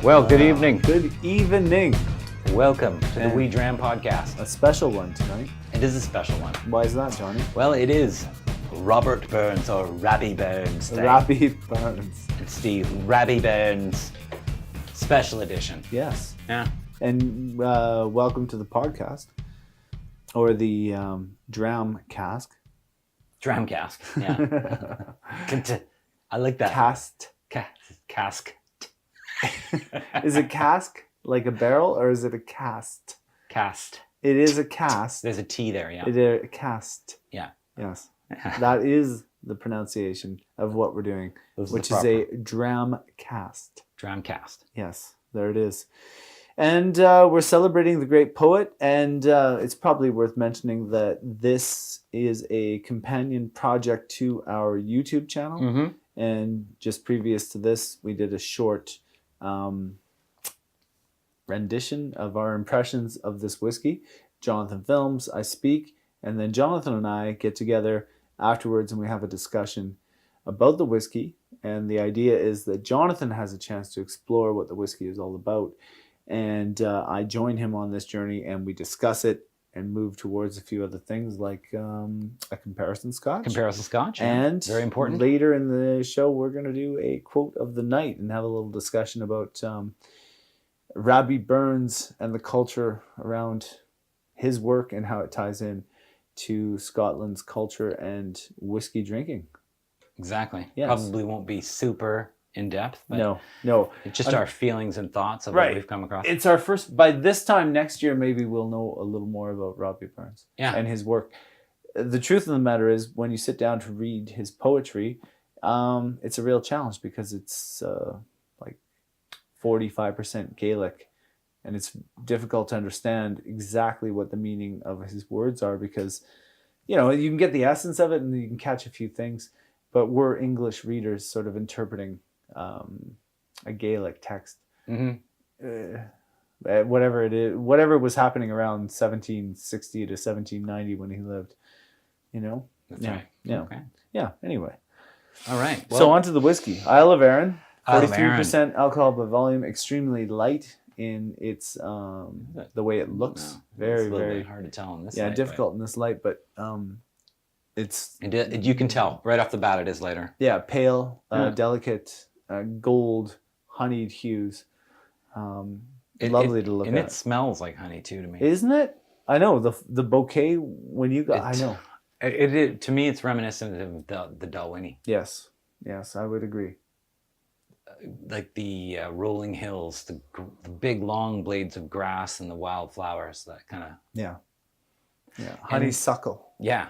Well, good evening. Good evening. Welcome to the Wee Dram podcast. A special one tonight. It is a special one. Why is that, Johnny? Well, it is Robert Burns or Robbie Burns Day. Robbie Burns. It's the Robbie Burns special edition. Yes. Yeah. And welcome to the podcast. Or the Dramcast. Dramcast. Yeah. I like that. Cast. Cask. Is it cask like a barrel or is it a cast? Cast. It is a cast. There's a T there, yeah. It is a cast. Yeah. Yes. That is the pronunciation of what we're doing, which is a Dramcast. Dramcast. Yes, there it is. And we're celebrating the great poet, and it's probably worth mentioning that this is a companion project to our YouTube channel. Mm-hmm. And just previous to this, we did a short rendition of our impressions of this whiskey. Jonathan films, I speak, and then Jonathan and I get together afterwards and we have a discussion about the whiskey. And the idea is that Jonathan has a chance to explore what the whiskey is all about. And I join him on this journey and we discuss it and move towards a few other things like a comparison scotch. Comparison scotch, yeah. And very important. Later in the show, we're going to do a quote of the night and have a little discussion about Robbie Burns and the culture around his work and how it ties in to Scotland's culture and whiskey drinking. Exactly. Yes. Probably won't be super in-depth, but no. It's just our feelings and thoughts of right. what we've come across. It's our first, by this time next year, maybe we'll know a little more about Robbie Burns and his work. The truth of the matter is, when you sit down to read his poetry, it's a real challenge because it's like 45% Gaelic, and it's difficult to understand exactly what the meaning of his words are because, you know, you can get the essence of it and you can catch a few things, but we're English readers sort of interpreting a Gaelic text. Mm-hmm. Whatever it is, whatever was happening around 1760 to 1790 when he lived, you know? That's right. Yeah. Okay. Yeah. Anyway. All right. Well, so on to the whiskey. Isle of Arran, Isle of Arran. 43% alcohol by volume, extremely light in its the way it looks. No, very, it's a little very bit hard to tell in this. Yeah, light, difficult in this light, but it's you can tell right off the bat it is lighter. Yeah, pale, delicate, gold, honeyed hues. Lovely to look at. And it smells like honey too to me. Isn't it? I know the bouquet when you got. I know. It to me it's reminiscent of the Dalwhinnie. Yes, I would agree. Like the rolling hills, the big long blades of grass and the wildflowers. That kind of yeah. Honeysuckle. Yeah,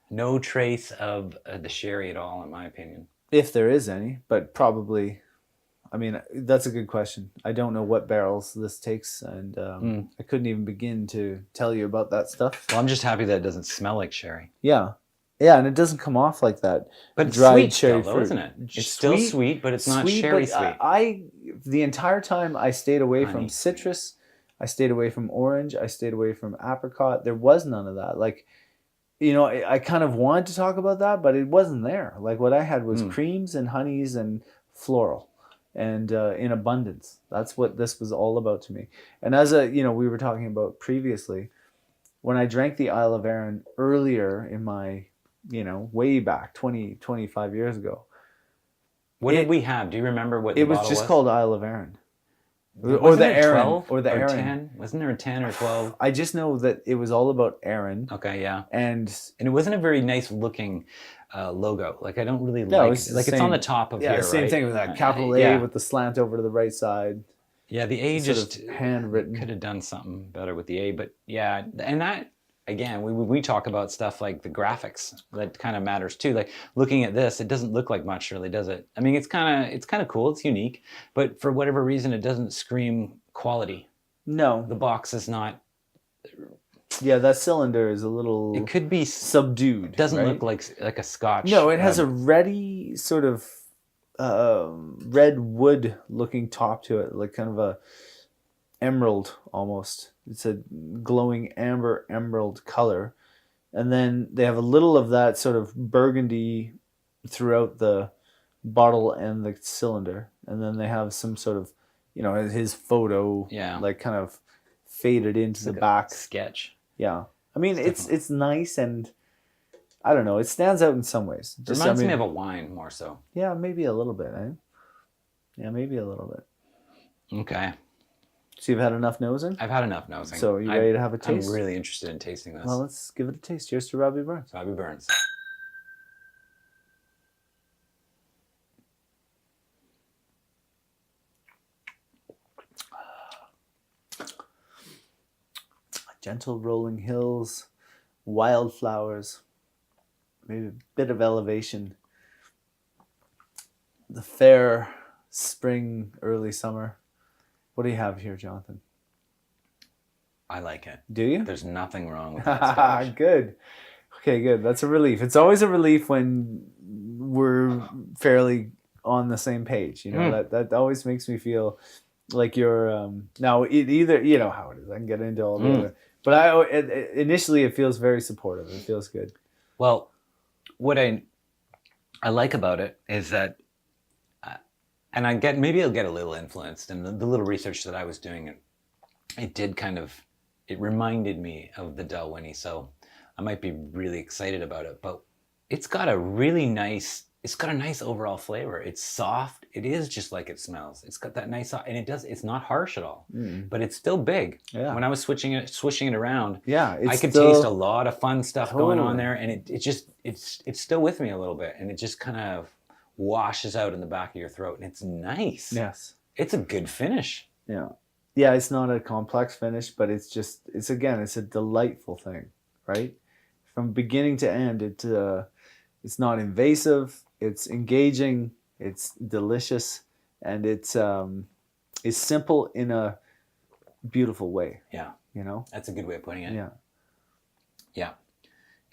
no trace of the sherry at all, in my opinion. If there is any, but probably. I mean, that's a good question. I don't know what barrels this takes, and I couldn't even begin to tell you about that stuff. Well, I'm just happy that it doesn't smell like sherry. Yeah, and it doesn't come off like that. But it's dried sweet cherry still, fruit, though, isn't it? It's still sweet, but it's not sherry sweet. The entire time I stayed away Honey. from citrus, I stayed away from orange, I stayed away from apricot. There was none of that. Like, you know, I kind of wanted to talk about that, but it wasn't there. Like what I had was creams and honeys and floral. And in abundance. That's what this was all about to me. And as we were talking about previously, when I drank the Isle of Arran earlier in my, way back 25 years ago. What did we have? Do you remember what the bottle was? It was just called Isle of Arran. Or the Arran. Or the Arran. 10? Wasn't there a 10 or 12? I just know that it was all about Arran. Okay, yeah. And it wasn't a very nice looking logo. Like I don't really like it. Like it's on the top of here, right? Same thing with that capital A with the slant over to the right side. Yeah, the A just handwritten. Could have done something better with the A, but yeah, and that again, we talk about stuff like the graphics that kind of matters too. Like looking at this, it doesn't look like much, really, does it? I mean, it's kind of cool, it's unique, but for whatever reason, it doesn't scream quality. No, the box is not. Yeah, that cylinder is a little. It could be subdued. Doesn't look like a Scotch. No, it has a reddy sort of red wood looking top to it, like kind of a emerald almost. It's a glowing amber emerald color, and then they have a little of that sort of burgundy throughout the bottle and the cylinder, and then they have some sort of you know, his photo, like kind of faded into the back sketch. Yeah, I mean it's nice, and I don't know, it stands out in some ways. It reminds me of a wine more so. Yeah, maybe a little bit, eh? Yeah, maybe a little bit. Okay. So you've had enough nosing? I've had enough nosing. So you ready to have a taste? I'm really interested in tasting this. Well, let's give it a taste. Cheers to Robbie Burns. Robbie Burns. Gentle rolling hills, wildflowers, maybe a bit of elevation. The fair spring, early summer. What do you have here, Jonathan? I like it. Do you? There's nothing wrong with that. Good. Okay, good. That's a relief. It's always a relief when we're fairly on the same page. You know, that always makes me feel like you're now either, you know how it is. I can get into all the other, but initially it feels very supportive. It feels good. Well, what I like about it is that, and maybe I'll get a little influenced in the little research that I was doing. It did it reminded me of the Dalwhinnie, so I might be really excited about it. But it's got a nice overall flavor. It's soft. It is just like it smells. It's got that nice, and it's not harsh at all, but it's still big. Yeah. When I was swishing it around, I could taste a lot of fun stuff going on there, and it's still with me a little bit, and it just kind of washes out in the back of your throat, and it's nice. Yes. It's a good finish. Yeah. Yeah, it's not a complex finish, but it's a delightful thing, right? From beginning to end, it's not invasive, it's engaging, it's delicious, and it's simple in a beautiful way. Yeah. You know? That's a good way of putting it. Yeah. Yeah.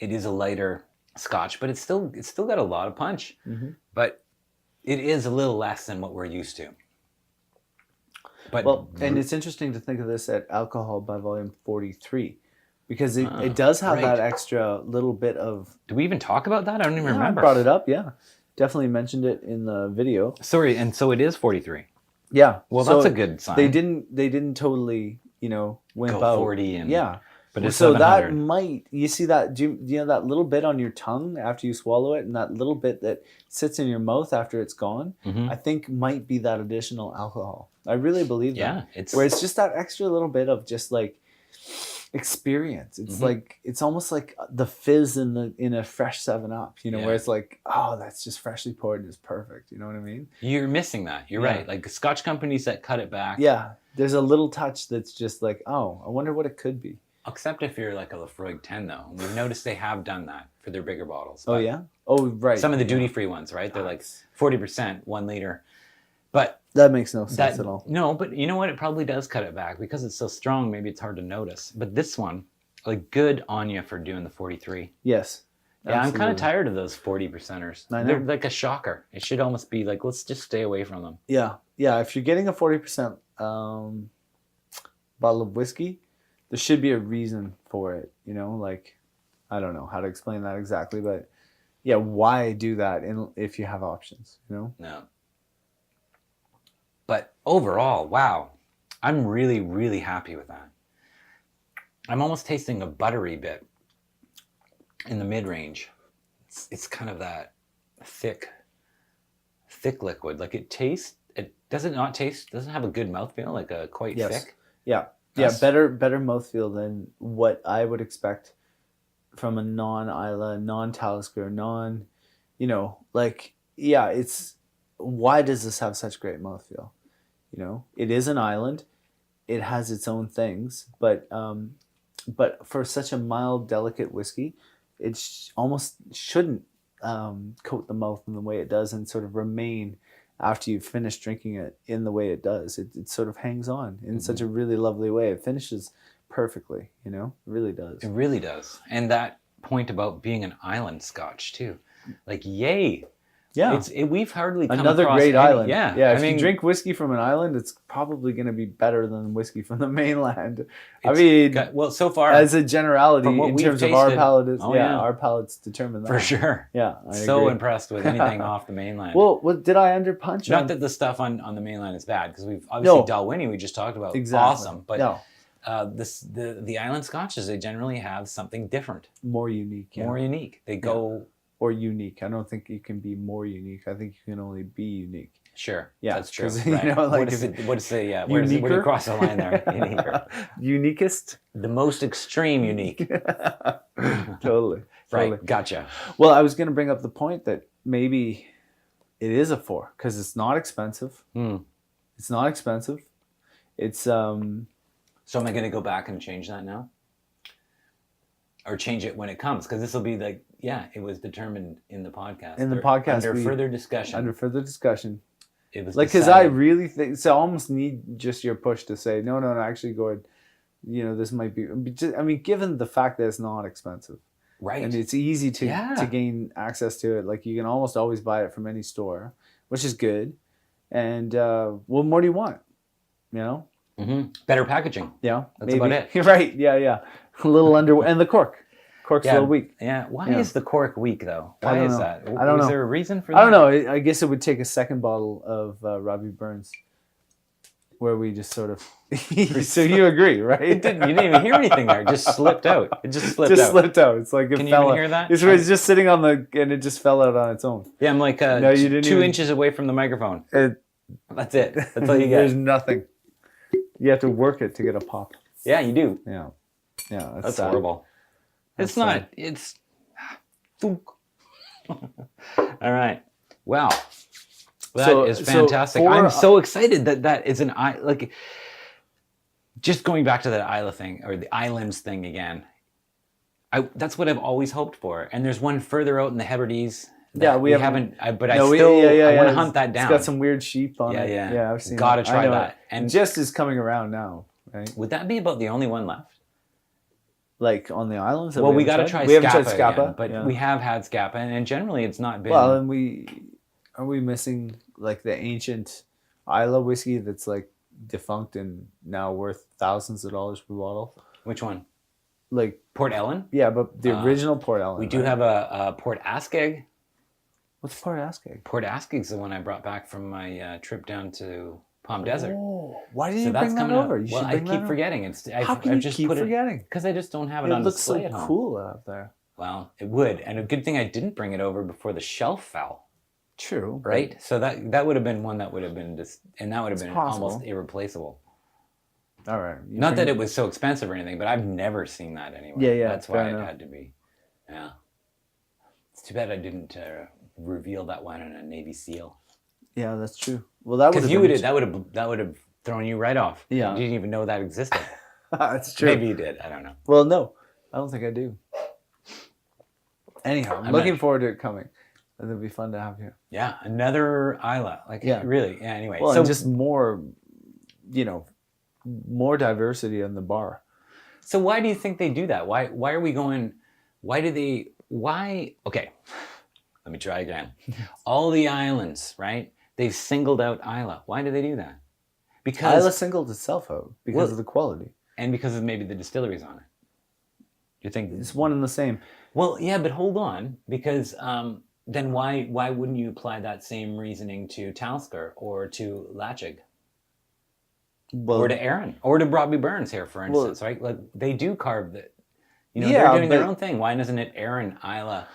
It is a lighter Scotch, but it's still got a lot of punch. Mm-hmm. But it is a little less than what we're used to. But and it's interesting to think of this at alcohol by volume 43, because it does have that extra little bit of... Do we even talk about that? I don't even remember. I brought it up, yeah. Definitely mentioned it in the video. Sorry, and so it is 43. Yeah. Well, that's a good sign. They didn't totally, wimp out. 40 and... Yeah. But it's so 700. that might, you see that, do you know that little bit on your tongue after you swallow it, and that little bit that sits in your mouth after it's gone, I think might be that additional alcohol. I really believe that. Yeah. Where it's just that extra little bit of just like experience. It's like, it's almost like the fizz in a fresh 7-Up, where it's like, oh, that's just freshly poured and it's perfect. You know what I mean? You're missing that. You're right. Like Scotch companies that cut it back. Yeah. There's a little touch that's just like, oh, I wonder what it could be. Except if you're like a Lafroig 10, though. We've noticed they have done that for their bigger bottles. Oh, yeah? Oh, right. Some of the duty-free ones, right? They're like 40%, 1 liter. But that makes no sense at all. No, but you know what? It probably does cut it back. Because it's so strong, maybe it's hard to notice. But this one, like, good on you for doing the 43. Yes. Yeah, absolutely. I'm kind of tired of those 40%ers. They're like a shocker. It should almost be like, let's just stay away from them. Yeah. Yeah, if you're getting a 40% bottle of whiskey, there should be a reason for it, like, I don't know how to explain that exactly, but yeah, why do that if you have options, No. But overall, wow, I'm really, really happy with that. I'm almost tasting a buttery bit in the mid-range. It's kind of that thick liquid. Like it doesn't have a good mouthfeel, like a quite thick. Yeah. Yeah, better mouthfeel than what I would expect from a non-Isla, non-Talisker, it's, why does this have such great mouthfeel? It is an island. It has its own things, but for such a mild, delicate whiskey, it almost shouldn't coat the mouth in the way it does and sort of remain after you've finished drinking it in the way it does. It sort of hangs on in such a really lovely way. It finishes perfectly, It really does. It really does. And that point about being an island Scotch too. Like, yay. Yeah. We've hardly come another across great island. Yeah. Yeah. If you drink whiskey from an island, it's probably going to be better than whiskey from the mainland. I mean, so far, as a generality, from what in we've terms of our tasted, palate, yeah, our palates determine that. For sure. Yeah. So agree. impressed with anything off the mainland. Well, did I underpunch? Not that the stuff on the mainland is bad, because we've obviously Dalwhinnie we just talked about, awesome, but the island scotches, they generally have something different, more unique. Yeah. More unique. They go or unique. I don't think you can be more unique. I think you can only be unique. Sure. Yeah, that's true. You know, like what is the where do you cross the line there? Uniquest? The most extreme unique. Totally. Right. Gotcha. Well, I was going to bring up the point that maybe it is a 4 because it's not expensive. It's not expensive. It's So am I going to go back and change that now? Or change it when it comes? Because this will be like, it was determined in the podcast. Under further discussion. It was like, because I really think, so I almost need just your push to say, no, actually go ahead. You know, this might be, I mean, given the fact that it's not expensive. Right. And it's easy to gain access to it. Like, you can almost always buy it from any store, which is good. And what more do you want? You know? Mm-hmm. Better packaging. Yeah. That's about it. Right. Yeah. A little under, and the cork. Cork's a little weak. Yeah. Why is the cork weak, though? Why is that? I don't know. Is there a reason for that? I don't know. I guess it would take a second bottle of Robbie Burns, where we just sort of. So you agree, right? You didn't even hear anything there. It just slipped out. It just slipped out. Slipped out. It's like it Can fell you even out. hear that? It's just sitting on and it just fell out on its own. Yeah, I'm like no, you didn't 2 inches away from the microphone. That's it. That's all you get. There's nothing. You have to work it to get a pop. Yeah, you do. Yeah. That's horrible. It's not. It's. All right. Wow. That is fantastic. I'm so excited that is an like. Just going back to that Isla thing or the islands thing again. That's what I've always hoped for. And there's one further out in the Hebrides. We haven't. But I want to hunt that down. It's got some weird sheep on it. Yeah. I've seen. Gotta try that. And just is coming around now. Right? Would that be about the only one left? Like on the islands? Well, we got to try Scapa. We haven't tried Scapa, again, but we have had Scapa, and generally it's not been. Well, and are we missing like the ancient Isla whiskey that's like defunct and now worth thousands of dollars per bottle? Which one? Like Port Ellen? Yeah, but the original Port Ellen. We do have a Port Askeg. What's Port Askeg? Port Askeg's the one I brought back from my trip down to Palm Desert. Oh, why did you bring that over? Well, I keep forgetting. How can you keep forgetting? Because I just don't have it on display at home. It looks so cool out there. Well, it would, and a good thing I didn't bring it over before the shelf fell. True. Right. So that would have been one that would have been and that would have been almost irreplaceable. All right. Not that it was so expensive or anything, but I've never seen that anywhere. Yeah. That's why it had to be. Yeah. It's too bad I didn't reveal that one in a Navy SEAL. Yeah, that's true. Well, that would have thrown you right off. Yeah. You didn't even know that existed. That's true. Maybe you did. I don't know. Well, no, I don't think I do. Anyhow, I'm looking forward to it coming. It'll be fun to have here. Yeah, another Isla. Really. Yeah. Anyway, well, so just more, more diversity in the bar. So why do you think they do that? Why are we going? Okay, let me try again. All the islands, right? They've singled out Isla. Why do they do that? Because Isla singled itself out because of the quality. And because of maybe the distilleries on it. You think it's one and the same? Well, yeah, but hold on, because then why wouldn't you apply that same reasoning to Talisker or to Lachig? Or to Aaron or to Robbie Burns here, for instance, right? Like they do carve it. They're doing their own thing. Why doesn't it Aaron, Isla,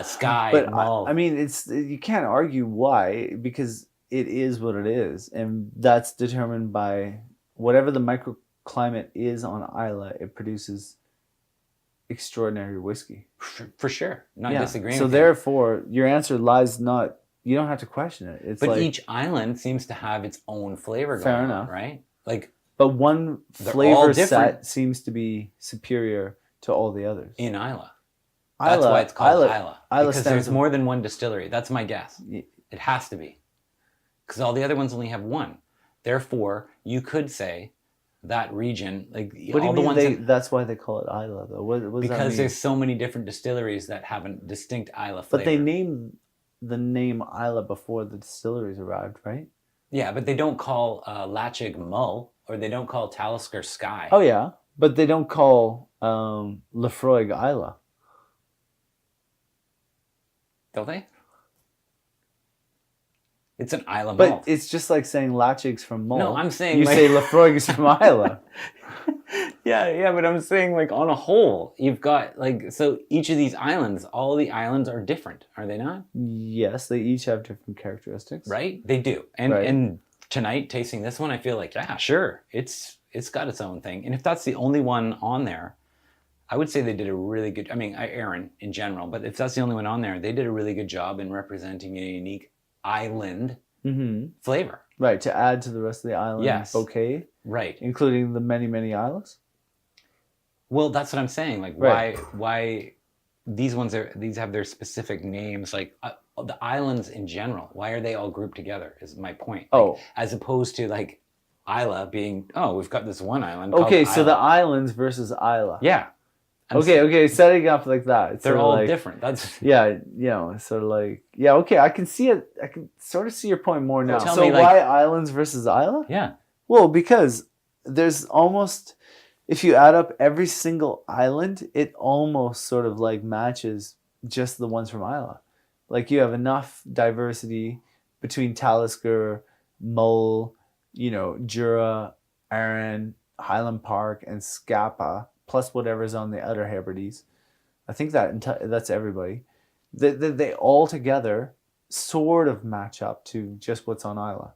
Sky, Mull? I mean, you can't argue why, because it is what it is, and that's determined by whatever the microclimate is on Isla. It produces extraordinary whiskey. For sure, not disagreeing. So therefore, your answer lies not. You don't have to question it. But each island seems to have its own flavor going on, right? But one flavor set seems to be superior to all the others. In Isla. That's why it's called Isla. Because there's more than one distillery. That's my guess. It has to be. Because all the other ones only have one. Therefore, you could say that region, what do you mean that's why they call it Isla, though? What does that mean? Because there's so many different distilleries that have a distinct Isla flavor. But they name the name Isla before the distilleries arrived, right? Yeah, but they don't call Lachig Mull, or they don't call Talisker Sky. Oh yeah, but they don't call Lefroy Isla. Don't they? It's an Isla But malt. it's just like saying Lachig's from Mull. No, I'm saying you say Lefroy's from Isla. Yeah, but I'm saying like on a whole, you've got like, so each of these islands, all the islands are different, are they not? Yes, they each have different characteristics. Right? They do. And tonight, tasting this one, I feel like, yeah, sure, it's got its own thing. And if that's the only one on there, I would say they did a really good, I mean, Aaron in general, but if that's the only one on there, they did a really good job in representing a unique island flavor. Right, to add to the rest of the island bouquet. Right. Including the many, many islands. Well, that's what I'm saying. Like, why these have their specific names, like the islands in general. Why are they all grouped together is my point. Like, as opposed to like Isla being, we've got this one island called Okay, so Isla. the islands versus Isla. Yeah. Okay, setting up like that. They're all like, different. That's sort of like okay, I can see it. I can sort of see your point more now. Tell so me, like, why islands versus Isla? Yeah. Well, because there's almost, if you add up every single island, it almost sort of like matches just the ones from Isla. Like you have enough diversity between Talisker, Mull, Jura, Arran, Highland Park, and Scapa, plus whatever's on the other Hebrides. I think that's everybody. They all together sort of match up to just what's on Isla.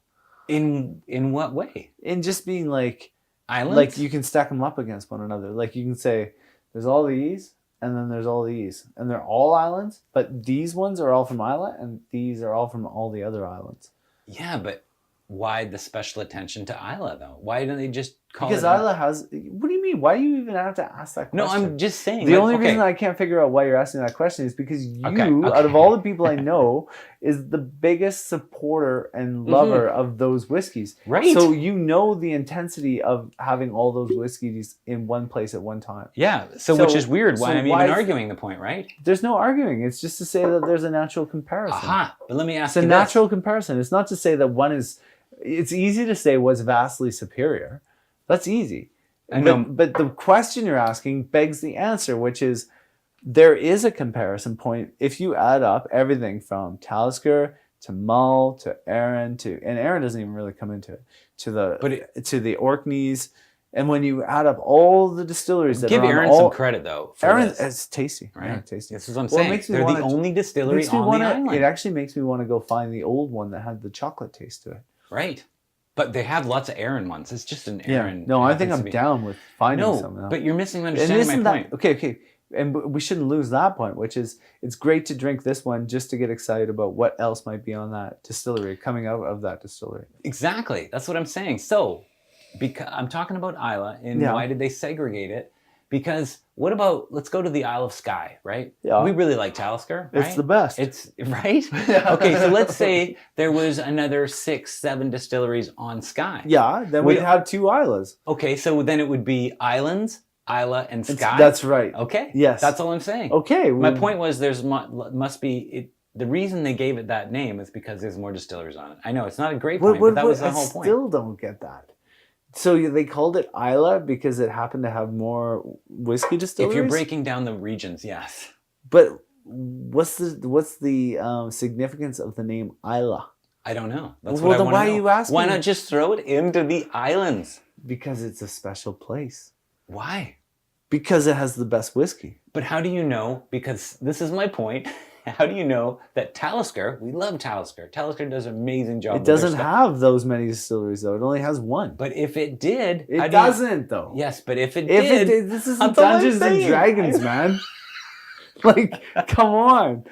In what way? In just being like islands? Like you can stack them up against one another. Like you can say there's all these and then there's all these. And they're all islands, but these ones are all from Isla and these are all from all the other islands. Yeah, but why the special attention to Isla though? Why don't they just call because Isla has... What do you mean? Why do you even have to ask that question? No, I'm just saying. The only reason I can't figure out why you're asking that question is because you, out of all the people I know, is the biggest supporter and lover of those whiskeys. Right. So you know the intensity of having all those whiskeys in one place at one time. Yeah, so which is weird. Why I'm even arguing the point, right? There's no arguing. It's just to say that there's a natural comparison. Aha, but let me ask you this. It's a natural comparison. It's not to say that one is... It's easy to say what's vastly superior. That's easy. But the question you're asking begs the answer, which is there is a comparison point if you add up everything from Talisker to Mull to Arran and Arran doesn't even really come into it, to the Orkneys. And when you add up all the distilleries that give Arran some credit though. Arran, it's tasty, right? Yeah, tasty. This is what I'm saying. They're the only distillery on the island. It actually makes me want to go find the old one that had the chocolate taste to it. Right. But they have lots of Arran ones. It's just an Arran. Yeah. No, I think I'm down with finding some now. But you're missing understanding my point. Okay. And we shouldn't lose that point, which is it's great to drink this one just to get excited about what else might be on that distillery, coming out of that distillery. Exactly. That's what I'm saying. So, because I'm talking about Isla, and why did they segregate it? Because what about, let's go to the Isle of Skye, right? Yeah. We really like Talisker, right? It's the best. It's, right? Okay, so let's say there was another 6-7 distilleries on Skye. Yeah, then we'd have 2 Islas. Okay, so then it would be Islands, Isla, and Skye. That's right. Okay? Yes. That's all I'm saying. Okay. My point was must be... The reason they gave it that name is because there's more distilleries on it. I know, it's not a great point, but that was the whole point. I still don't get that. So they called it Isla because it happened to have more whiskey distilleries? If you're breaking down the regions, yes. But what's the significance of the name Isla? I don't know. That's what I want to know. Why are you asking? Why not just throw it into the islands? Because it's a special place. Why? Because it has the best whiskey. But how do you know? Because this is my point. How do you know that Talisker, we love Talisker. Talisker does an amazing job. It doesn't have those many distilleries, though. It only has one. But if it did... It doesn't, though. Yes, but if it did... This isn't Dungeons and Dragons, man. Like, come on.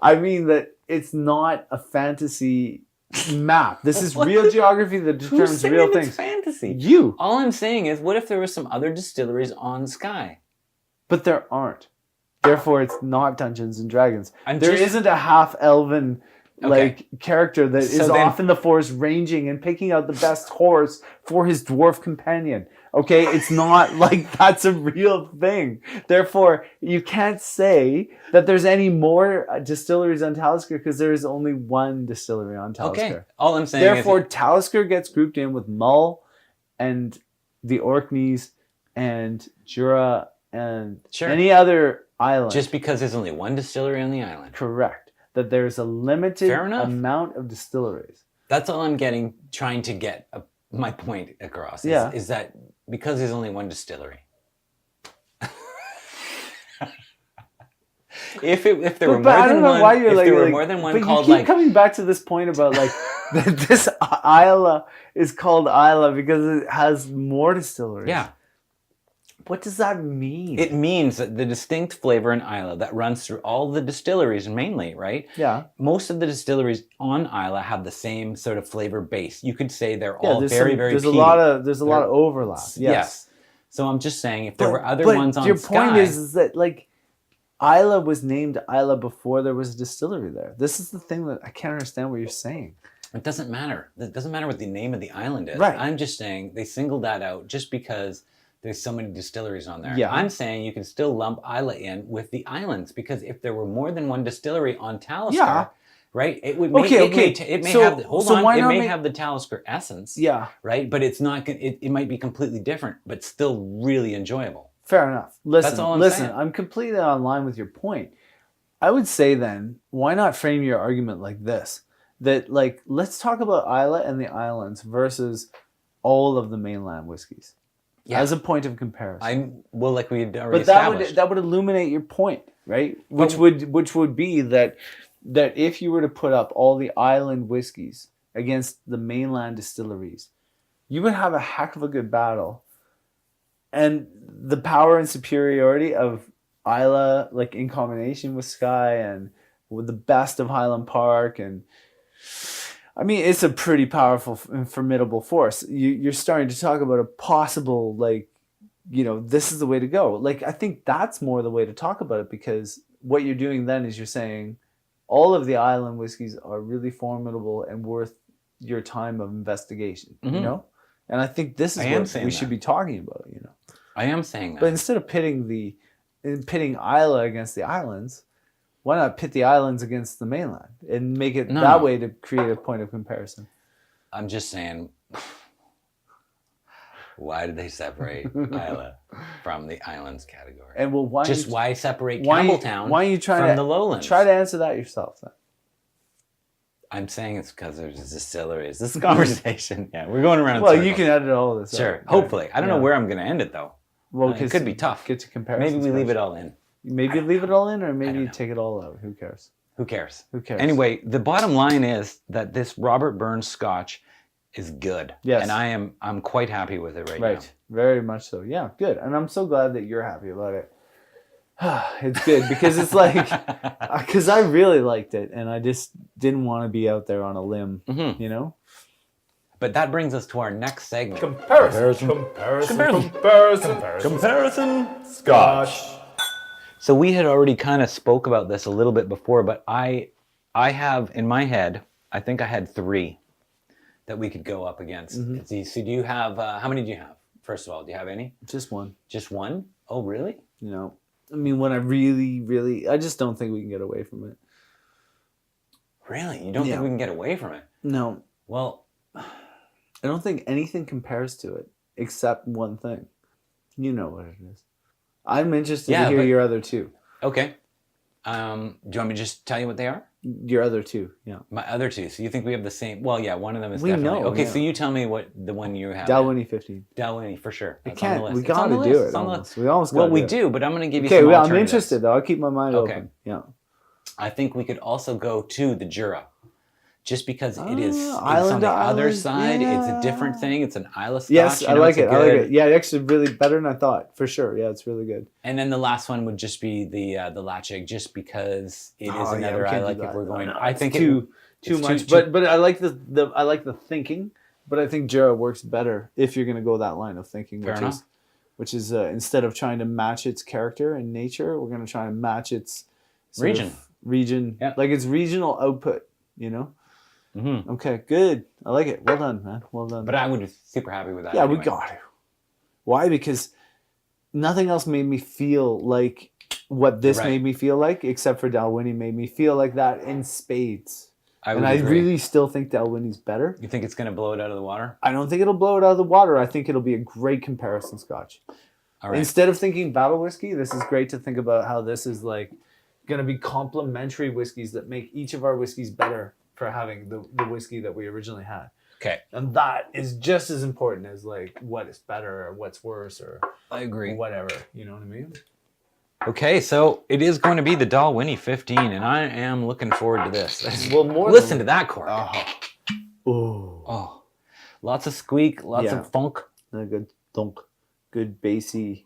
I mean that it's not a fantasy map. This is real geography that determines real things. It's fantasy? You. All I'm saying is, what if there were some other distilleries on Skye? But there aren't. Therefore, it's not Dungeons and Dragons. There isn't a half-elven character that is off in the forest ranging and picking out the best horse for his dwarf companion. Okay, it's not like that's a real thing. Therefore, you can't say that there's any more distilleries on Talisker because there is only one distillery on Talisker. Okay, all I'm saying Therefore, is... Talisker gets grouped in with Mull and the Orkneys and Jura and any other island. Just because there's only one distillery on the island. Correct. That there's a limited amount of distilleries. That's all I'm trying to get my point across. Is that because there's only one distillery. if there were more than one called, you keep coming back to this point about like this Isla is called Isla because it has more distilleries. Yeah. What does that mean? It means that the distinct flavor in Isla that runs through all the distilleries mainly, right? Yeah. Most of the distilleries on Isla have the same sort of flavor base. You could say they're all very peaty. There's a lot of overlap. Yes. So I'm just saying if there were other ones on your Skye... point is that like Isla was named Isla before there was a distillery there. This is the thing that I can't understand what you're saying. It doesn't matter. It doesn't matter what the name of the island is. Right. I'm just saying they singled that out just because there's so many distilleries on there. Yeah. I'm saying you can still lump Isla in with the islands because if there were more than one distillery on Talisker, right, it would make it may have the Talisker essence. Yeah. Right, but it's not. It might be completely different, but still really enjoyable. Fair enough. That's all I'm saying. I'm completely on line with your point. I would say then, why not frame your argument like this? That like let's talk about Isla and the islands versus all of the mainland whiskeys. Yeah. As a point of comparison. Like we had already established. But that would illuminate your point, right? Which would be that if you were to put up all the island whiskeys against the mainland distilleries, you would have a heck of a good battle. And the power and superiority of Isla, like in combination with Skye and with the best of Highland Park, and I mean, it's a pretty powerful and formidable force. You're starting to talk about a possible, like, this is the way to go. Like, I think that's more the way to talk about it because what you're doing then is you're saying all of the island whiskeys are really formidable and worth your time of investigation, And I think this is what we should be talking about, I am saying that. But instead of pitting Isla against the islands, why not pit the islands against the mainland and make it that way to create a point of comparison? I'm just saying, why did they separate Isla from the islands category? And why separate Campbelltown from the lowlands? Try to answer that yourself then. I'm saying it's because there's distilleries. This conversation, we're going around in circles. Well, you can edit all this. Sure, hopefully. I don't know where I'm going to end it though. Well, it could be tough. Get to comparison. Maybe we leave it all in. Maybe leave it all in, or maybe you take it all out. Who cares? Who cares? Anyway, the bottom line is that this Robert Burns Scotch is good. Yes. And I'm quite happy with it right now. Right. Very much so. Yeah, good. And I'm so glad that you're happy about it. It's good because it's like, because I really liked it and I just didn't want to be out there on a limb, But that brings us to our next segment. Comparison Scotch. So we had already kind of spoke about this a little bit before, but I have in my head, I think I had 3 that we could go up against. Mm-hmm. So do you have, how many do you have? First of all, do you have any? Just one. Just one? Oh, really? I mean, when I really, I just don't think we can get away from it. Really? You don't think we can get away from it? No. Well, I don't think anything compares to it except one thing. You know what it is. I'm interested to hear your other 2. Okay. Do you want me to just tell you what they are? Your other 2, yeah. My other 2. So you think we have the same? Well, yeah, one of them is we definitely. Know, okay, so you tell me what the one you have. Dalwhinnie 15. Dalwhinnie, for sure. That's on the list. We got to do it. Almost. We almost got to do it. Well, we do, but I'm going to give you some alternatives. I'm interested, though. I'll keep my mind open. Yeah. I think we could also go to the Jura. Just because it's on the other side, it's a different thing. It's an Isla Scotch. Yes, I like it. I like it. Yeah, actually really better than I thought, for sure. Yeah, it's really good. And then the last one would just be the Lachig, just because it is another Isla. Like if we're going, I think too much. But I like the thinking. But I think Jura works better if you're going to go that line of thinking, which is instead of trying to match its character and nature, we're going to try and match its region, like its regional output. Mm-hmm. Okay, good. I like it. Well done, man. Well done. But I would be super happy with that. Yeah, anyway. We got to. Why? Because nothing else made me feel like what this made me feel like, except for Dalwhinnie made me feel like that in spades. I really still think Dalwhinnie's better. You think it's going to blow it out of the water? I don't think it'll blow it out of the water. I think it'll be a great comparison scotch. All right. Instead of thinking battle whiskey, this is great to think about how this is like going to be complementary whiskeys that make each of our whiskeys better for having the whiskey that we originally had. Okay. And that is just as important as like what is better or what's worse or I agree. Whatever. You know what I mean? Okay, so it is going to be the Dalwhinnie 15, and I am looking forward to this. Well, listen to that cork. Oh, lots of squeak, lots of funk. A good thunk, good bassy.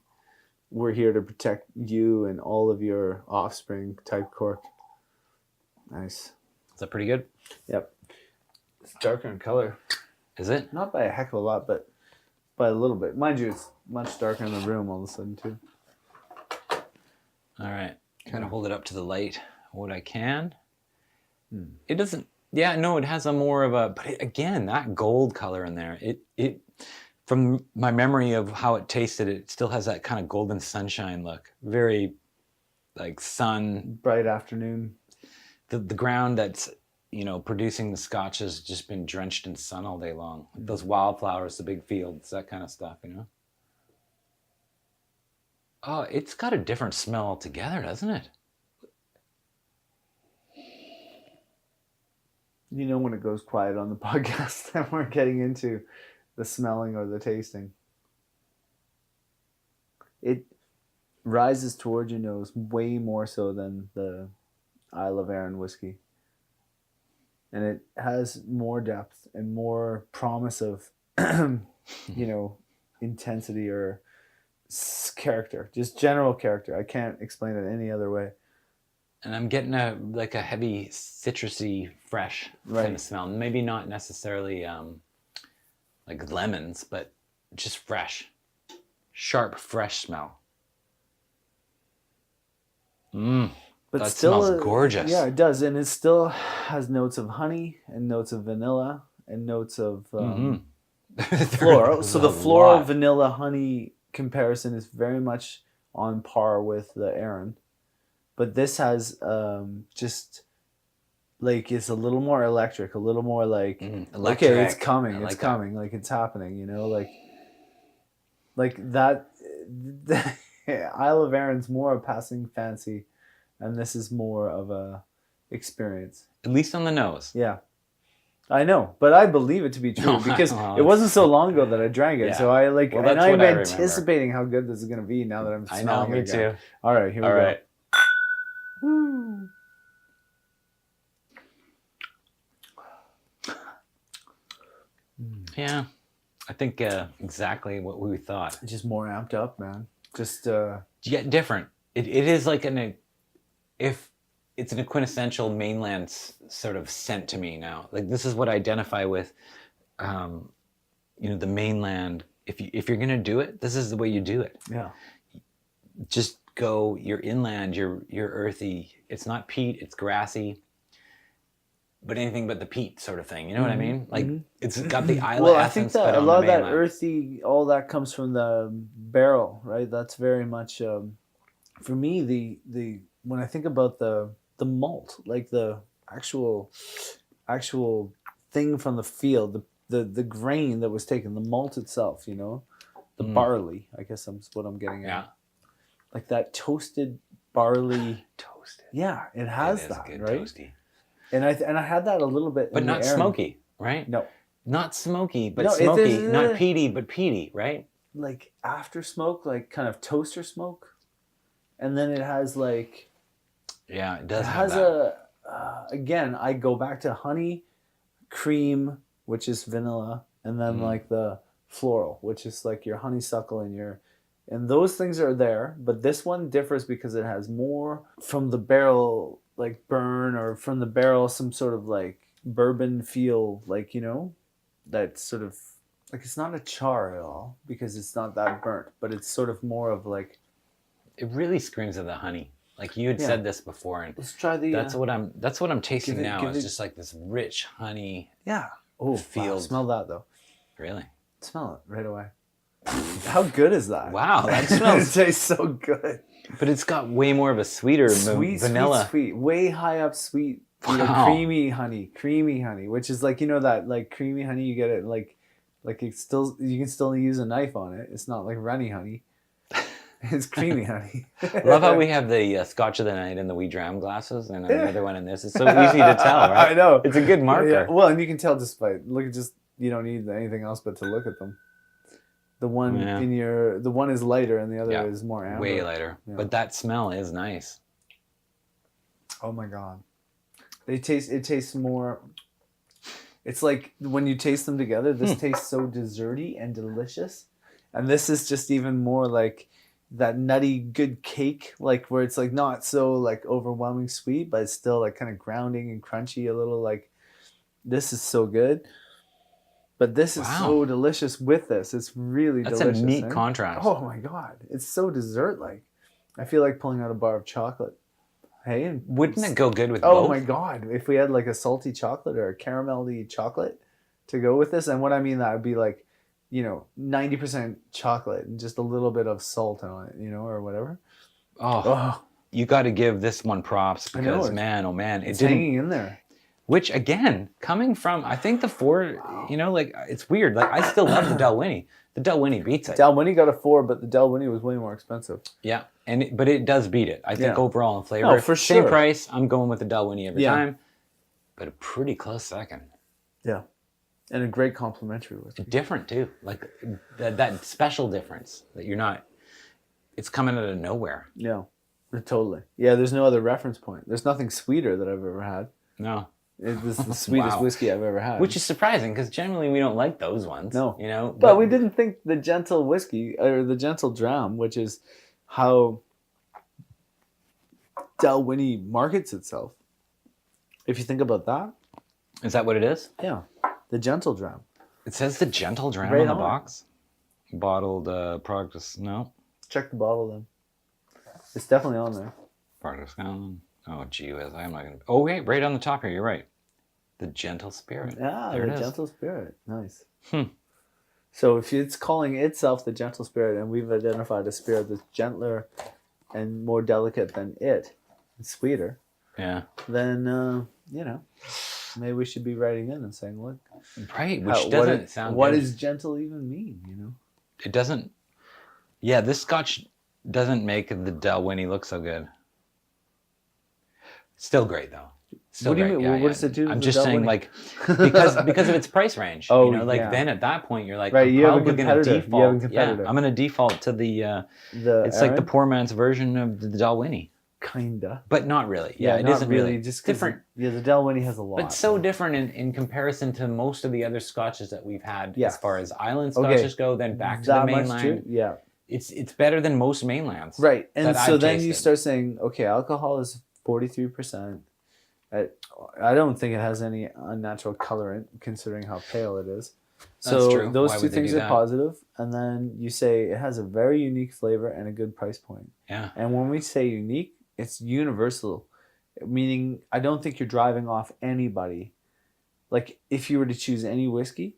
We're here to protect you and all of your offspring type cork. Nice. Is that pretty good? Yep. It's darker in color. Is it? Not by a heck of a lot, but by a little bit. Mind you, it's much darker in the room all of a sudden too. All right, kind of hold it up to the light what I can. It doesn't, yeah, no, it has a more of a, but again, that gold color in there, it from my memory of how it tasted, it still has that kind of golden sunshine look. Very like sun. Bright afternoon. The ground that's, you know, producing the scotch has just been drenched in sun all day long. Like those wildflowers, the big fields, that kind of stuff, you know? Oh, it's got a different smell altogether, doesn't it? You know when it goes quiet on the podcast that we're getting into the smelling or the tasting. It rises towards your nose way more so than the Isle of Arran whiskey. And it has more depth and more promise of, you know, intensity or character, just general character. I can't explain it any other way. And I'm getting a heavy citrusy, fresh kind of smell. Maybe not necessarily like lemons, but just fresh, sharp, fresh smell. But that still smells gorgeous. Yeah, it does, and it still has notes of honey and notes of vanilla and notes of floral. So the floral, vanilla, honey comparison is very much on par with the Arran, but this has just like it's a little more electric, a little more like okay, it's coming, it's coming, like it's happening, you know, like that. Isle of Arran's more a passing fancy, and this is more of a experience. At least on the nose. Yeah. I know, but I believe it to be true because it wasn't so long ago that I drank it. Yeah. So I like, and I'm anticipating how good this is going to be now that I'm smelling it. I know, me too. All right, here we go. Woo. Yeah, I think exactly what we thought. Just more amped up, man. Just yet different. It is like if it's an quintessential mainland sort of scent to me now. Like this is what I identify with, you know, the mainland. If you're gonna do it, this is the way you do it. Yeah. Just go. You're inland. You're earthy. It's not peat. It's grassy. But anything but the peat sort of thing. You know what I mean? Like it's got the island essence. Well, I think that a lot of that earthy, all that comes from the barrel, right? That's very much for me the when I think about the malt, like the actual thing from the field, the grain that was taken, the malt itself, you know, the barley, I guess that's what I'm getting at. Yeah. Like that toasted barley. Toasted. Yeah, it has that, good right? Toasty. And I had that a little bit. But not smoky, right? No. Not smoky, but smoky. Not peaty, but peaty, right? Like after smoke, like kind of toaster smoke. And then it has like... Yeah, it does have has that. Again, I go back to honey, cream, which is vanilla, and then like the floral, which is like your honeysuckle and your... And those things are there, but this one differs because it has more from the barrel, like burn, or from the barrel some sort of like bourbon feel, like, you know, that sort of... Like it's not a char at all because it's not that burnt, but it's sort of more of like... It really screams of the honey. Like you had said this before, and let's try the. That's what I'm tasting now. It's just like this rich honey. Yeah. Oh, field. Wow. Smell that though. Really? Smell it right away. How good is that? Wow, that It smells. tastes so good. But it's got way more of a sweeter vanilla. Sweet, way high up sweet. Wow. Creamy honey, which is like, that like creamy honey you get it like it's still, you can still use a knife on it. It's not like runny honey. It's creamy honey. I love how we have the Scotch of the Night in the Wee Dram glasses and another one in this. It's so easy to tell, right? I know. It's a good marker. Yeah. Well, and you can tell just by you don't need anything else but to look at them. The one the one is lighter and the other is more amber. Way lighter. Yeah. But that smell is nice. Oh my God. It tastes more. It's like when you taste them together, this tastes so desserty and delicious. And this is just even more like that nutty good cake, like where it's like not so like overwhelming sweet, but it's still like kind of grounding and crunchy a little. Like this is so good. But this is so delicious with this. It's really delicious. That's a neat contrast. Oh my God. It's so dessert-like. I feel like pulling out a bar of chocolate. Hey, and wouldn't it go good with both? Oh my God. If we had like a salty chocolate or a caramel-y chocolate to go with this, and what I mean, that would be like, 90% chocolate and just a little bit of salt on it, or whatever. Oh. You got to give this one props because, man, oh man. It's hanging in there. Which, again, coming from, I think the 4, it's weird. Like, I still love the Dalwhinnie. The Dalwhinnie beats it. Dalwhinnie got a 4, but the Dalwhinnie was way more expensive. Yeah, but it does beat it. I think overall in flavor. Oh, for sure. Same price, I'm going with the Dalwhinnie every time. But a pretty close second. Yeah. And a great complimentary whiskey. Different, too. Like, that special difference that you're not, it's coming out of nowhere. Yeah, totally. Yeah, there's no other reference point. There's nothing sweeter that I've ever had. No. This is the sweetest whiskey I've ever had. Which is surprising because generally we don't like those ones. No. But we didn't think the gentle whiskey or the gentle dram, which is how Dalwhinnie markets itself. If you think about that. Is that what it is? Yeah. The gentle dram. It says the gentle dram on the box. Bottled product. No. Check the bottle then. It's definitely on there. Product. Oh, gee whiz, I'm not going to... Oh, wait, right on the top here, you're right. The Gentle Spirit. Ah, the Gentle Spirit. Nice. So if it's calling itself the Gentle Spirit and we've identified a spirit that's gentler and more delicate than it, and sweeter, then, maybe we should be writing in and saying, look... Right, which doesn't sound What good. does gentle even mean, It doesn't... Yeah, this Scotch doesn't make the Dalwhinnie look so good. Still great though. Still what do you great. mean? Yeah, what does it do? I'm just saying, like, because of its price range. Then at that point you're like, right, I'm probably going to default. Yeah, I'm going to default to the it's like the poor man's version of the Dalwhinnie. Kinda, but not really. Yeah, it not isn't really. Just different. The Dalwhinnie has a lot, but so different in comparison to most of the other Scotches that we've had as far as island Scotches go. Then back to the mainland. Yeah, it's better than most mainlands. Right, and so then you start saying, okay, alcohol is 43%. I don't think it has any unnatural colorant, considering how pale it is. So those two things are positive, and then you say it has a very unique flavor and a good price point. Yeah. And when we say unique, it's universal, meaning I don't think you're driving off anybody. Like if you were to choose any whiskey,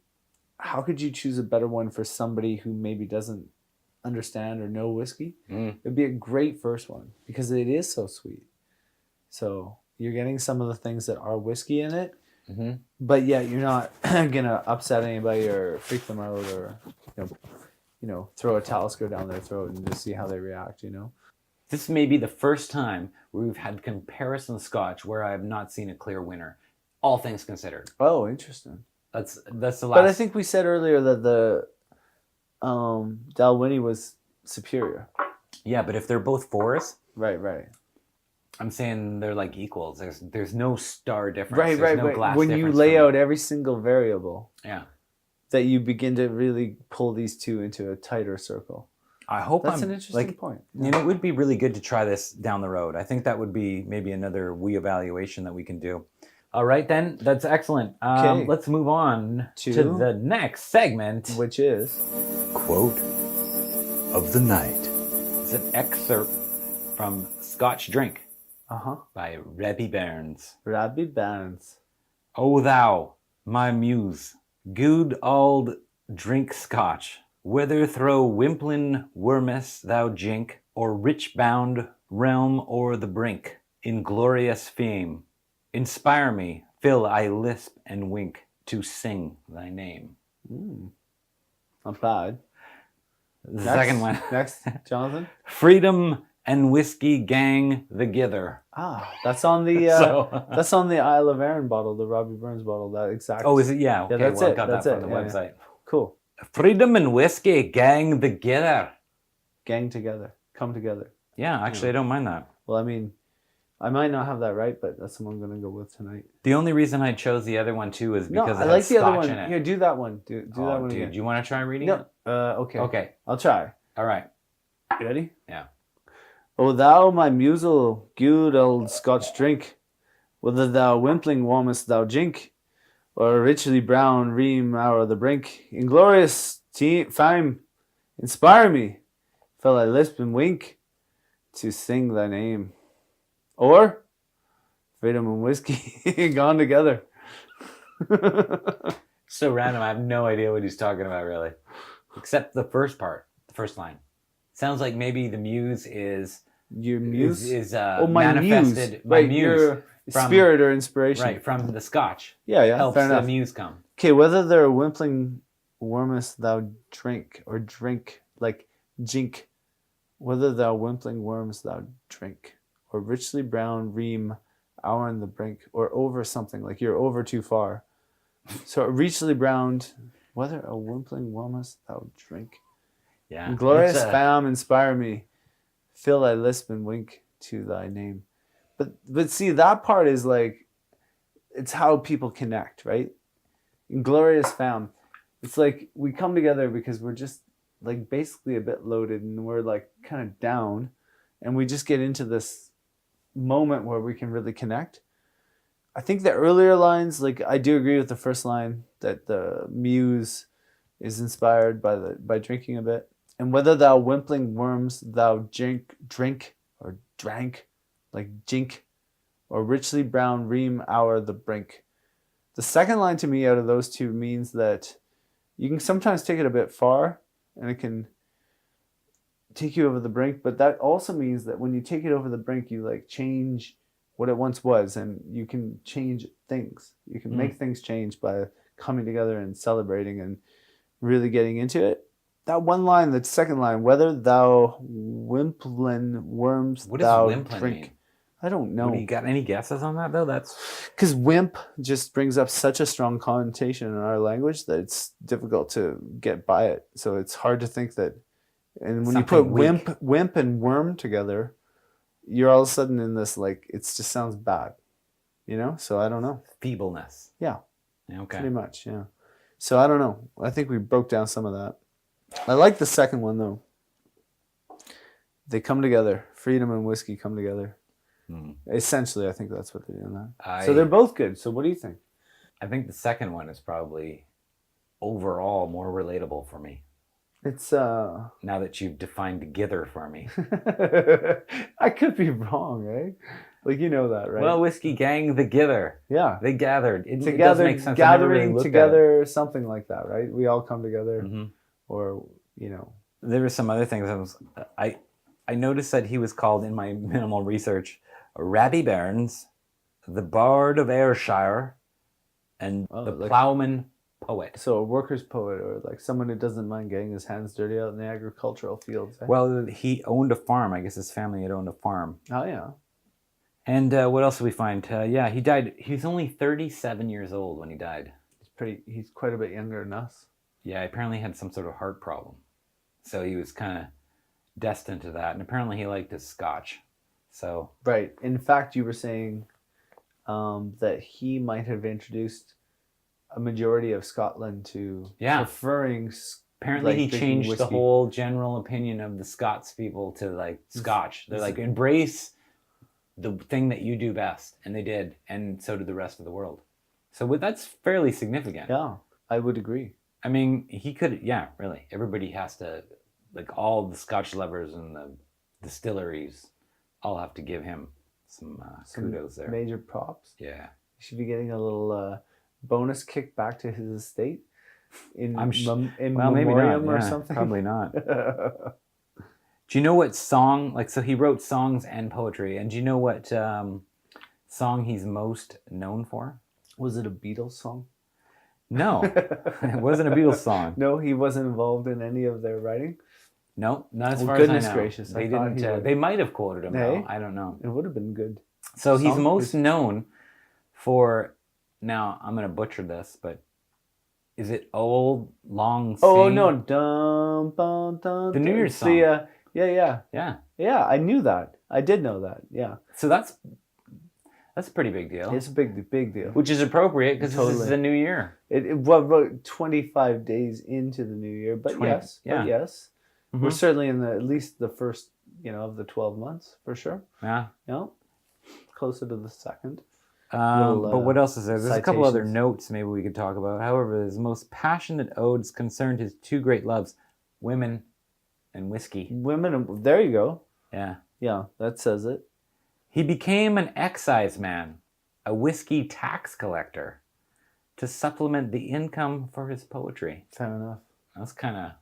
how could you choose a better one for somebody who maybe doesn't understand or know whiskey? It'd be a great first one because it is so sweet. So you're getting some of the things that are whiskey in it, but yet you're not gonna upset anybody or freak them out or throw a Talisker down their throat and just see how they react. This may be the first time where we've had comparison Scotch where I have not seen a clear winner, all things considered. Oh, interesting. That's the last. But I think we said earlier that the Dalwhinnie was superior. Yeah, but if they're both 4s, right. I'm saying they're like equals. There's no star difference. There's no glass when difference you lay out every single variable, that you begin to really pull these two into a tighter circle. I hope that's an interesting point. It would be really good to try this down the road. I think that would be maybe another wee evaluation that we can do. All right, then. That's excellent. Okay. Let's move on to the next segment, which is Quote of the Night. It's an excerpt from Scotch Drink by Robbie Burns. Robbie Burns. O thou, my muse, good old drink Scotch. Whether throw Wimplin wormest thou jink, or rich-bound realm o'er the brink, in glorious fame, inspire me, fill I lisp and wink, to sing thy name. Not bad. The second one. Next, Jonathan. Freedom and whiskey gang thegither. That's on the So- that's on the Isle of Arran bottle, the Robbie Burns bottle. That exact. Oh, is it? Yeah. Okay, that's well, I it. got That's that it. from the Yeah, website. Cool. Freedom and whiskey gang together. Gang together, come together. Yeah, actually, I don't mind that. Well, I mean, I might not have that right, but that's the one I'm gonna go with tonight. The only reason I chose the other one too is because I it like has the other scotch one. in it. Here, do that one. Do that one dude, again. do you want to try reading No. it? Okay. Okay. I'll try. All right. You ready? Yeah. O thou, my musel, good old Scotch drink, whether thou wimpling warmest thou jink, or richly brown ream o'er the brink, inglorious fame, inspire me, fill I lisp and wink, to sing thy name. Or freedom and whiskey gone together. So random. I have no idea what he's talking about, really, except the first part, the first line. Sounds like maybe the muse is Your muse is my manifested. muse. My Right, muse your from- spirit or inspiration. right from the Scotch. Yeah, Helps fair the enough. muse come. Okay, whether they're wimpling warmest thou drink, or drink like jink, whether thou wimpling worms thou drink, or richly brown ream hour on the brink, or over something, like you're over too far. So richly browned, whether a wimpling warmest thou drink. Yeah. Glorious It's a- fam, inspire me, fill thy lisp and wink to thy name. But see, that part is like, it's how people connect, right? Glorious fam, it's like we come together because we're just like basically a bit loaded and we're like kind of down, and we just get into this moment where we can really connect. I think the earlier lines, like I do agree with the first line that the muse is inspired by drinking a bit. And whether thou wimpling worms thou drink or drank, like jink, or richly brown ream o'er the brink. The second line to me out of those two means that you can sometimes take it a bit far and it can take you over the brink, but that also means that when you take it over the brink, you like change what it once was, and you can change things. You can make things change by coming together and celebrating and really getting into it. That one line, the second line, whether thou wimplin worms What does thou wimplin drink. mean? I don't know. What, you got any guesses on that though? That's Because wimp just brings up such a strong connotation in our language that it's difficult to get by it. So it's hard to think that. And when you put Something weak. wimp and worm together, you're all of a sudden in this, like, it just sounds bad, you know? So I don't know. feebleness. Yeah, Okay. pretty much, yeah. So I don't know. I think we broke down some of that. I like the second one, though. They come together. Freedom and whiskey come together. Essentially, I think that's what they're doing that. So they're both good. So what do you think? I think the second one is probably overall more relatable for me. It's Now that you've defined together for me. I could be wrong, right? Like, you know that, right? Well, whiskey gang together. yeah. They gathered. It does Together, make sense. I never really gathering looked at together, something like that, right? We all come together, it. or, you know. There were some other things. I noticed that he was called, in my minimal research, Robbie Burns, the Bard of Ayrshire, and the like- Ploughman Poet. So a worker's poet, or like someone who doesn't mind getting his hands dirty out in the agricultural fields. Eh? Well, he owned a farm. I guess his family had owned a farm. Oh, yeah. And what else did we find? Yeah, he died. He was only 37 years old when he died. He's quite a bit younger than us. Yeah, apparently he had some sort of heart problem. So he was kind of destined to that. And apparently he liked his scotch. So Right. In fact, you were saying that he might have introduced a majority of Scotland to preferring. apparently like, he drinking changed the whiskey. whole general opinion of the Scots people to like scotch. They're like, embrace the thing that you do best. And they did. And so did the rest of the world. So that's fairly significant. Yeah, I would agree. I mean, he could, really. Everybody has to, like all the Scotch lovers and the distilleries all have to give him some kudos there. Major props. Yeah. He should be getting a little bonus kick back to his estate. in maybe memoriam not. or Yeah, something? probably not. Do you know what song? Like, so he wrote songs and poetry, and do you know what song he's most known for? Was it a Beatles song? No, it wasn't a Beatles song. No, he wasn't involved in any of their writing. No, not as far goodness as I know. gracious! They I thought didn't. he would. They might have quoted him. Hey? Though. I don't know. It would have been good. So he's Song? most known for. Now I'm going to butcher this, but is it "Old Long Sea"? Oh no! Dum, bum, dum, The New Year's dum. See, song. yeah. I knew that. I did know that. Yeah. So that's a pretty big deal. It's a big deal. Which is appropriate because this is the new year. Well, about 25 days into the new year, but 20, yes, yeah. but yes, Mhm. we're certainly in at least the first, of the 12 months for sure. Yeah. Closer to the second. But what else is there? There's a couple other citations. notes maybe we could talk about. However, his most passionate odes concerned his two great loves, women and whiskey. Women, there you go. Yeah. Yeah, that says it. He became an excise man, a whiskey tax collector, to supplement the income for his poetry. Fair enough. That's kind of...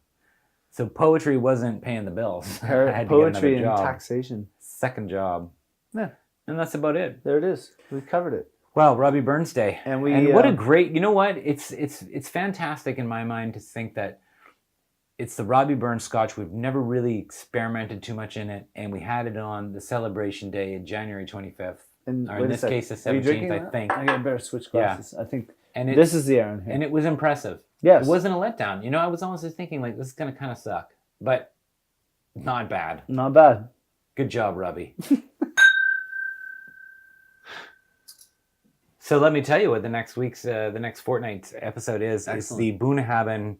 So poetry wasn't paying the bills. I had to get Poetry and another job. taxation. Second job. Yeah. And that's about it. There it is. We covered it. Well, Robbie Burns Day. And what a great... You know what? It's fantastic in my mind to think that it's the Robbie Burns Scotch. We've never really experimented too much in it, and we had it on the celebration day in January 25th. And Or in this case, the 17th, I think. I better switch glasses. I think And this is the Aaron here. And it was impressive. Yes. It wasn't a letdown. I was honestly thinking, like, this is going to kind of suck. But not bad. Not bad. Good job, Robbie. So let me tell you what the next fortnight's episode is. Excellent. It's the Boonhaben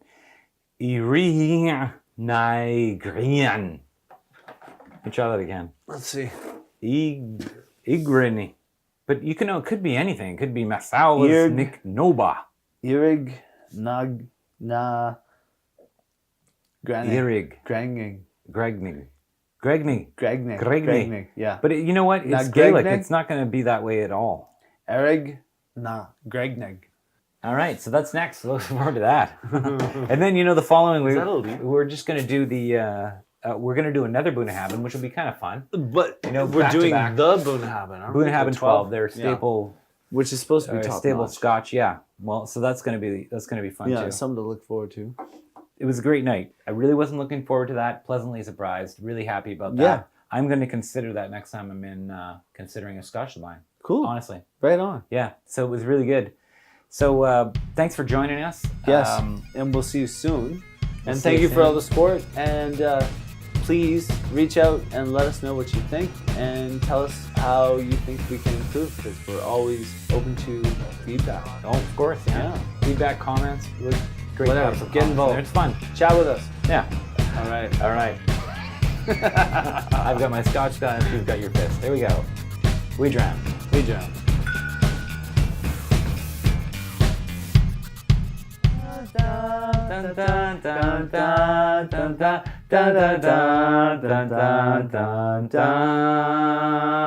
Irian Nigrian. Let me try that again. Let's see. Igrini. But you can know it could be anything. It could be Masawas Nick Noba. Irig Nag Na Irig. Granging. Gregnig. Yeah. But you know what? It's Not Gaelic. Gregnig? It's not going to be that way at all. Erig Na Gregnig. All right, so that's next. Look forward to that. And then the following week, that a lead? we're just going to do we're going to do another Boonhaben, which will be kind of fun. But we're we're doing back. the Boonhaben. aren't we? Boonhaben The 12, their staple, which is supposed to be top stable notch. Scotch. Yeah. Well, so that's going to be fun Yeah, too. something to look forward to. It was a great night. I really wasn't looking forward to that. Pleasantly surprised. Really happy about that. Yeah. I'm going to consider that next time I'm in considering a Scotch line. Cool. Honestly. Right on. Yeah. So it was really good. So thanks for joining us. Yes. And we'll see you soon. And see thank you you for soon. all the support. And please reach out and let us know what you think and tell us how you think we can improve, because we're always open to feedback. Oh, of course. Yeah. Feedback, comments. Great. to Whatever. have some Get comments involved. there. It's fun. Chat with us. Yeah. All right. All right. I've got my Scotch glass. You've got your fist. There we go. Wee Dram. Wee Dram. Dun, dun, dun, dun, dun, dun, dun, dun, dun, dun, dun, dun, dun.